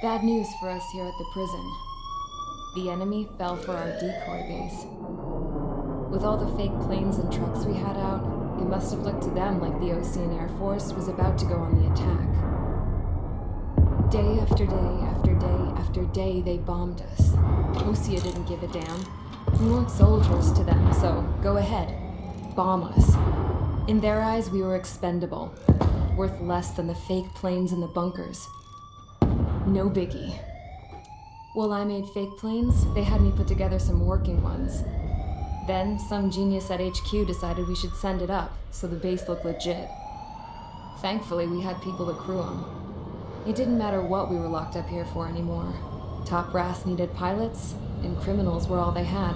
Bad news for us here at the prison. The enemy fell for our decoy base. With all the fake planes and trucks we had out, it must have looked to them like the Ocean Air Force was about to go on the attack. Day after day after day after day, they bombed us. Osea didn't give a damn. We weren't soldiers to them, so go ahead. Bomb us. In their eyes, we were expendable. Worth less than the fake planes in the bunkers. No biggie. While I made fake planes, they had me put together some working ones. Then, some genius at HQ decided we should send it up, so the base looked legit. Thankfully, we had people to crew them. It didn't matter what we were locked up here for anymore. Top brass needed pilots, and criminals were all they had.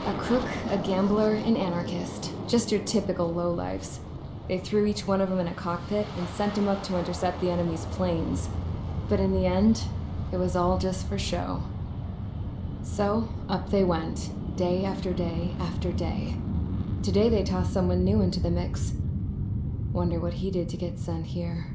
A crook, a gambler, an anarchist. Just your typical lowlifes. They threw each one of them in a cockpit and sent them up to intercept the enemy's planes. But in the end, it was all just for show. So, up they went, day after day after day. Today they tossed someone new into the mix. Wonder what he did to get sent here.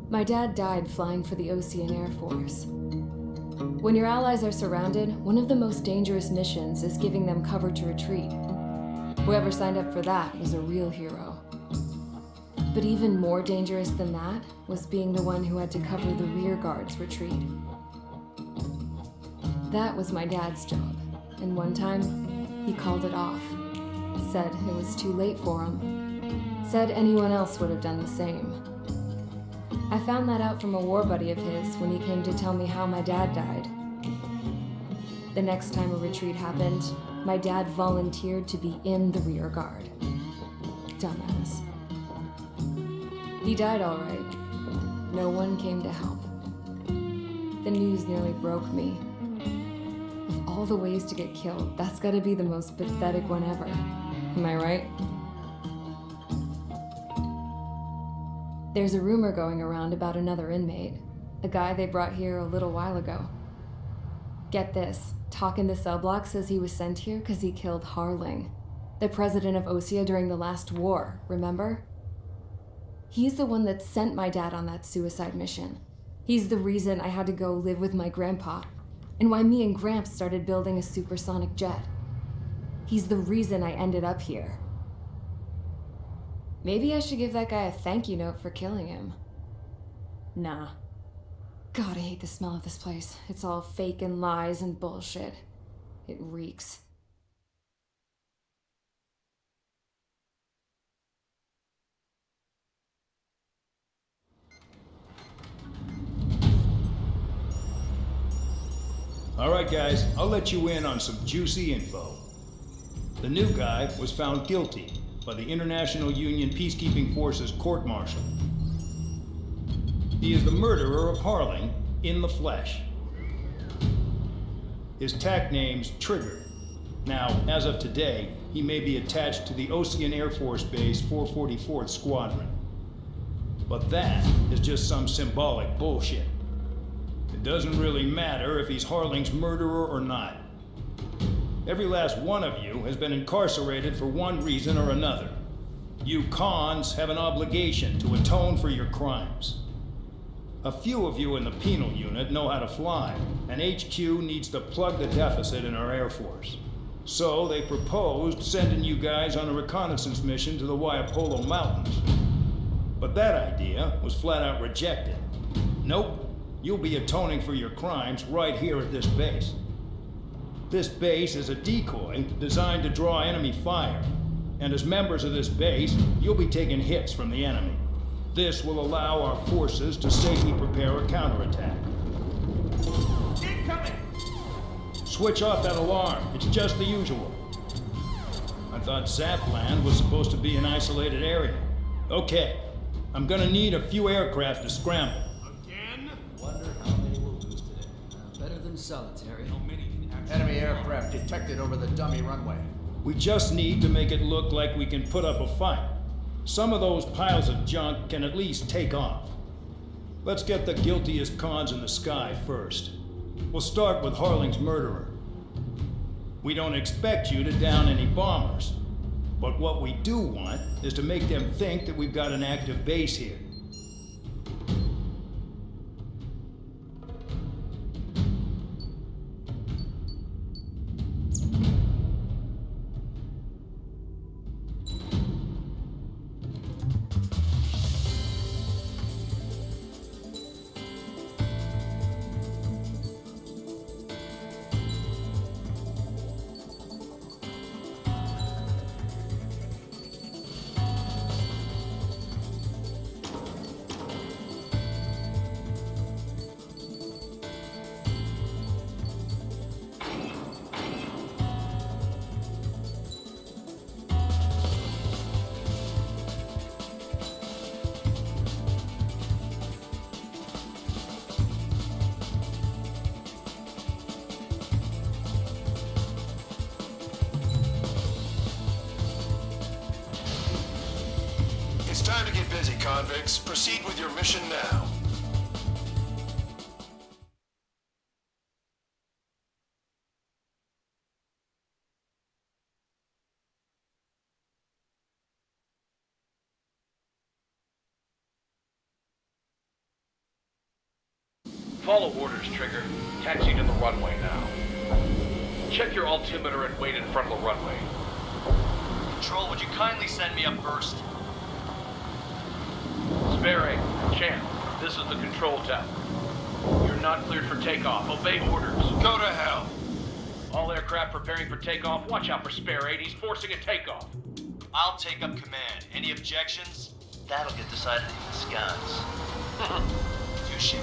My dad died flying for the Ocean Air Force. When your allies are surrounded, one of the most dangerous missions is giving them cover to retreat. Whoever signed up for that was a real hero. But even more dangerous than that was being the one who had to cover the rear guard's retreat. That was my dad's job, and one time, he called it off. Said it was too late for him. Said anyone else would have done the same. I found that out from a war buddy of his when he came to tell me how my dad died. The next time a retreat happened, my dad volunteered to be in the rear guard. Dumbass. He died all right. No one came to help. The news nearly broke me. Of all the ways to get killed, that's gotta be the most pathetic one ever. Am I right? There's a rumor going around about another inmate. A guy they brought here a little while ago. Get this, Talk in the cell block says he was sent here because he killed Harling, the president of Osea during the last war, remember? He's the one that sent my dad on that suicide mission. He's the reason I had to go live with my grandpa, and why me and Gramps started building a supersonic jet. He's the reason I ended up here. Maybe I should give that guy a thank you note for killing him. Nah. God, I hate the smell of this place. It's all fake and lies and bullshit. It reeks. All right, guys, I'll let you in on some juicy info. The new guy was found guilty by the International Union Peacekeeping Forces court-martial. He is the murderer of Harling in the flesh. His TAC name's Trigger. Now, as of today, he may be attached to the Ocean Air Force Base 444th Squadron. But that is just some symbolic bullshit. It doesn't really matter if he's Harling's murderer or not. Every last one of you has been incarcerated for one reason or another. You cons have an obligation to atone for your crimes. A few of you in the penal unit know how to fly, and HQ needs to plug the deficit in our Air Force. So they proposed sending you guys on a reconnaissance mission to the Waiapolo Mountains. But that idea was flat out rejected. Nope, you'll be atoning for your crimes right here at this base. This base is a decoy designed to draw enemy fire, and as members of this base, you'll be taking hits from the enemy. This will allow our forces to safely prepare a counterattack. Incoming! Switch off that alarm. It's just the usual. I thought Zapland was supposed to be an isolated area. Okay, I'm gonna need a few aircraft to scramble. Again? Wonder how many we'll lose today. Better than solitary. How many can actually... Enemy aircraft detected over the dummy runway. We just need to make it look like we can put up a fight. Some of those piles of junk can at least take off. Let's get the guiltiest cons in the sky first. We'll start with Harling's murderer. We don't expect you to down any bombers, but what we do want is to make them think that we've got an active base here. convicts. Proceed with your mission now. Follow orders, Trigger. Taxi to the runway now. Check your altimeter and wait in front of the runway. Control, would you kindly send me up first? Spare Champ, this is the control tower. You're not cleared for takeoff. Obey orders. Go to hell. All aircraft preparing for takeoff. Watch out for Spare 8. He's forcing a takeoff. I'll take up command. Any objections? That'll get decided in the skies. Touche.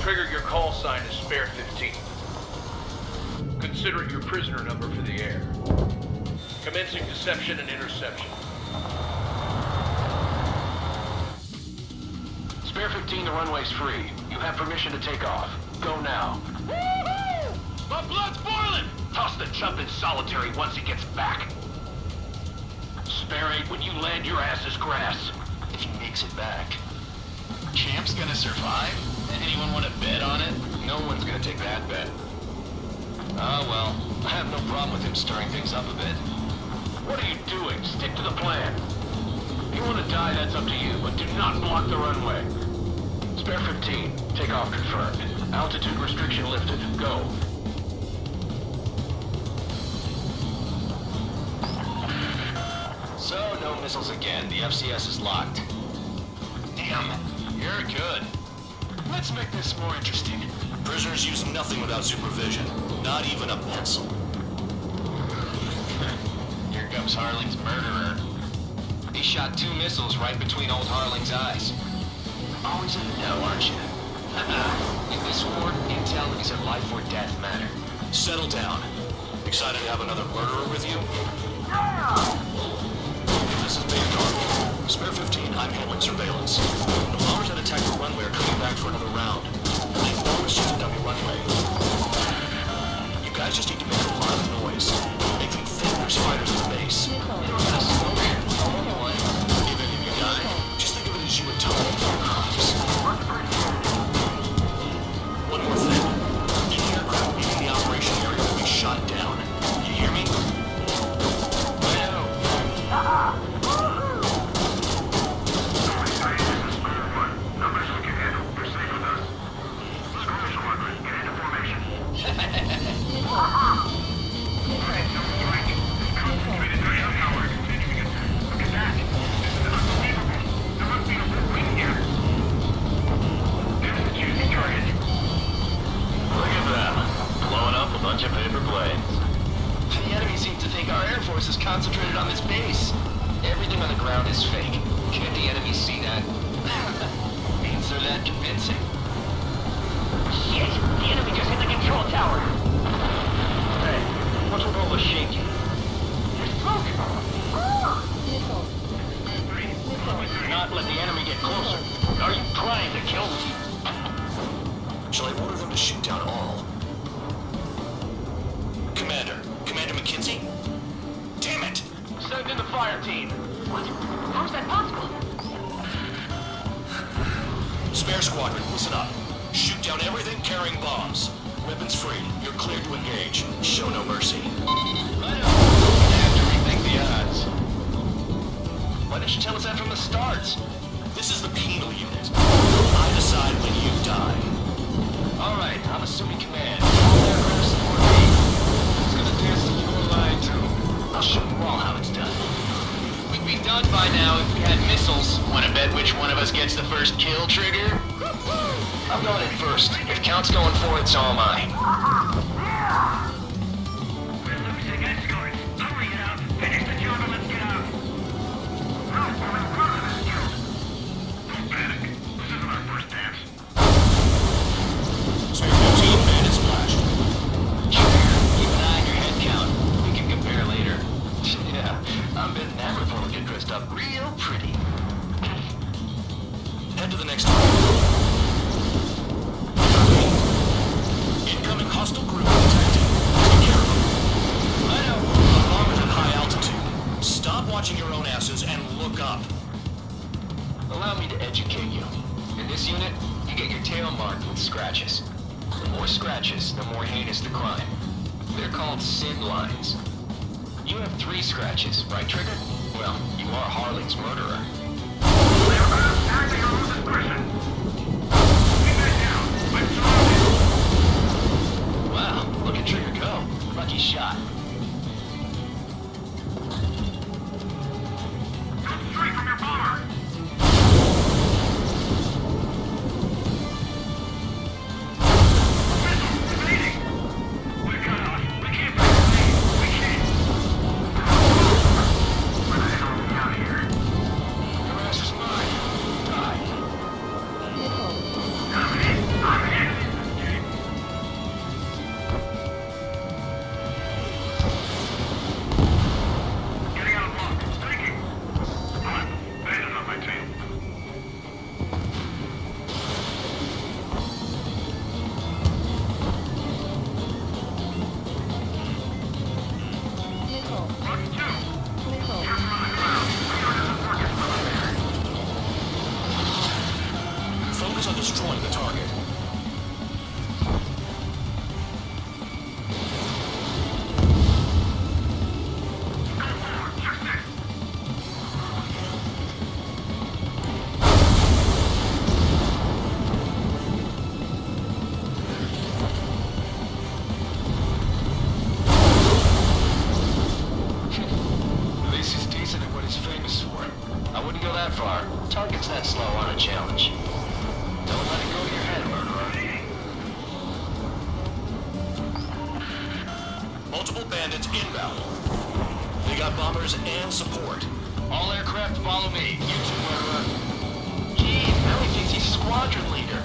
Trigger, your call sign is Spare 15. Consider it your prisoner number for the air. Commencing deception and interception. Spare 15, the runway's free. You have permission to take off. Go now. Woo-hoo! My blood's boiling! Toss the chump in solitary once he gets back. Spare 8, when you land, your ass is grass. If he makes it back. Champ's gonna survive? Anyone want to bet on it? No one's gonna take that bet. Oh well, I have no problem with him stirring things up a bit. What are you doing? Stick to the plan. If you want to die, that's up to you, but do not block the runway. Spare 15, takeoff confirmed. Altitude restriction lifted. Go. So, no missiles again. The FCS is locked. Damn, you're good. Let's make this more interesting. Prisoners use nothing without supervision. Not even a pencil. Here comes Harling's murderer. He shot 2 missiles right between old Harling's eyes. Always in the know, aren't you? In this war, intel is a life or death matter. Settle down. Excited to have another murderer with you? This is Dave Darby. Spare 15, I'm handling surveillance. The bombers that attacked the runway are coming back for another round. They know it's just a dummy runway. You guys just need to make a lot of noise. Make them think there's fighters at the base. If any of you die, just think of it as you atone for your crimes. One more thing. Any aircraft leaving the operation area will be shot down. You hear me? Bunch of paper planes. The enemy seems to think our Air Force is concentrated on this base. Everything on the ground is fake. Can't the enemy see that? Means they're that convincing. Shit! The enemy just hit the control tower! Hey, what's with all the shaking? There's smoke! Not let the enemy get closer. Are you trying to kill me? Shall I order them to shoot down all? Commander McKinsey? Damn it! Send in the fire team. What? How's that possible? Spare squadron, listen up. Shoot down everything carrying bombs. Weapons free. You're cleared to engage. Show no mercy. I have to rethink the odds. Why didn't you tell us that from the start? This is the penal unit. I decide when you die. Alright, I'm assuming command. All aircraft support me. It's gonna dance to you a line too. I'll show you all how it's done. We'd be done by now if we had missiles. Wanna bet which one of us gets the first kill, Trigger? I'm going in first. If Count's going for it, so am I. We're losing escorts. Hurry it up. Finish the job and let's get out. Run, let's go. Don't panic. This isn't our first dance. Spare 15, bandit splash. Trigger, keep an eye on your head count. We can compare later. Yeah, I'm betting Avril will get dressed up real pretty. Head to the next target. Incoming hostile group. marked with scratches. The more scratches, the more heinous the crime. They're called sin lines. You have 3 scratches, right, Trigger? Well, you are Harling's murderer. Acting on discretion. Keep that down. I'm surrounded. Wow, look at Trigger go. Lucky shot. Shoot straight from your bomber. Missile evading. We're cut out. We can't break the lead. We can't. Where the hell are we out here? Your ass is mine. Die. I'm hit. Getting out of block. Taking. Come on. Bandit on my tail. Run 2. Careful on the ground. We are to support you from there. Focus on destroying the target. Go forward. Check this. At least he's decent at what he's famous for. I wouldn't go that far. Target's that slow on a challenge. Don't let it go to your head, murderer. Multiple bandits inbound. They got bombers and support. All aircraft follow me. You two, murderer. Gee, now he thinks he's squadron leader.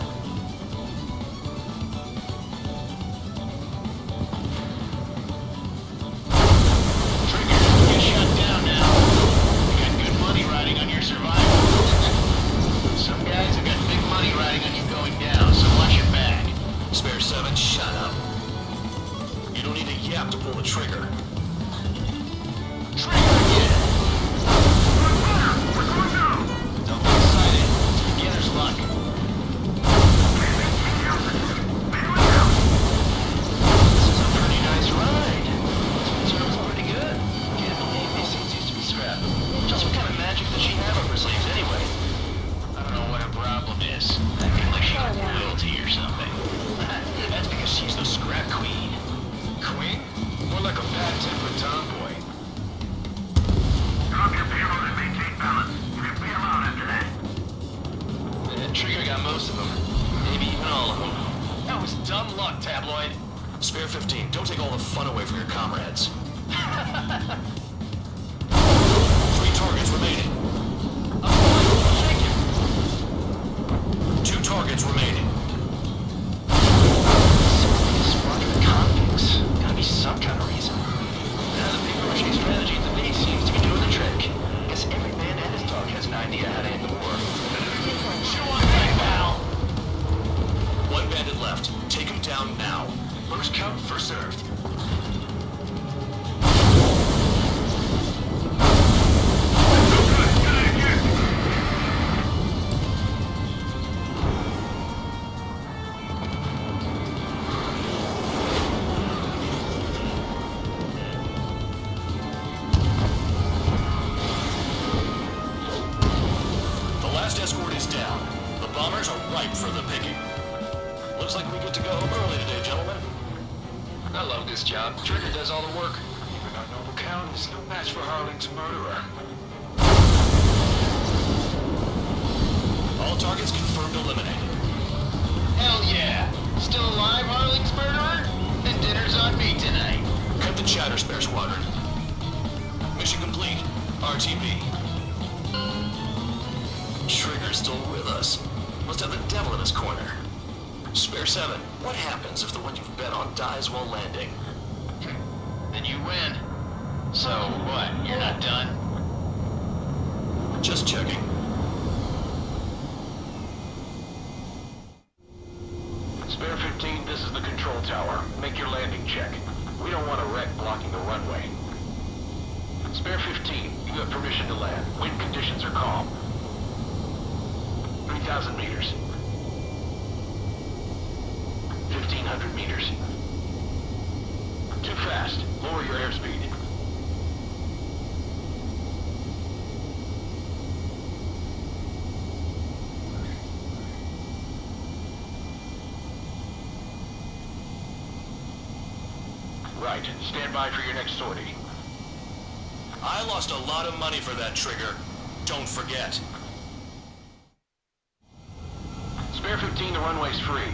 Trigger, get shut down now. You got good money riding on your survival. Some guys have got big money riding on you going down, so watch your back. Spare 7, shut up. You don't need a yap to pull the trigger. Trigger again! We're going down. Don't be excited. It's beginner's luck. This is a pretty nice ride. This one's pretty good. Can't believe these things used to be scrapped. Just what kind of magic does she have up her sleeves anyway? I don't know what her problem is. Acting like she got royalty or something. That's because she's the scrap queen. Queen? More like a bad-tempered tomboy. Drop your payload and maintain balance. We'll bail out after that. Trigger got most of them. Maybe even all of them. That was dumb luck, Tabloid. Spare 15. Don't take all the fun away from your comrades. 3 targets remaining. I'll shake him. 2 targets remaining. Squadron convicts. Gotta be some kind of reason. Now the big rushing strategy at the base seems to be doing the trick. Guess every man and his dog has an idea how to end the war. Show on back, pal! 1 bandit left. Take him down now. First come, first served. The last escort is down. The bombers are ripe for the picking. Looks like we get to go home early today, gentlemen. I love this job. Trigger does all the work. Even our noble count is no match for Harling's murderer. All targets confirmed eliminated. Hell yeah! Still alive, Harling's murderer? Then dinner's on me tonight. Cut the chatter, Spare Squadron. Mission complete. RTB. Trigger's still with us. Must have the devil in his corner. Spare 7, what happens if the one you've bet on dies while landing? Then you win. So, what, you're not done? Just checking. Spare 15, this is the control tower. Make your landing check. We don't want a wreck blocking the runway. Spare 15, you have permission to land. Wind conditions are calm. 3,000 meters. 1,500 meters. Too fast. Lower your airspeed. Right. Stand by for your next sortie. I lost a lot of money for that trigger. Don't forget. Spare 15, the runway's free.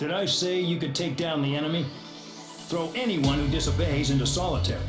Did I say you could take down the enemy? Throw anyone who disobeys into solitary.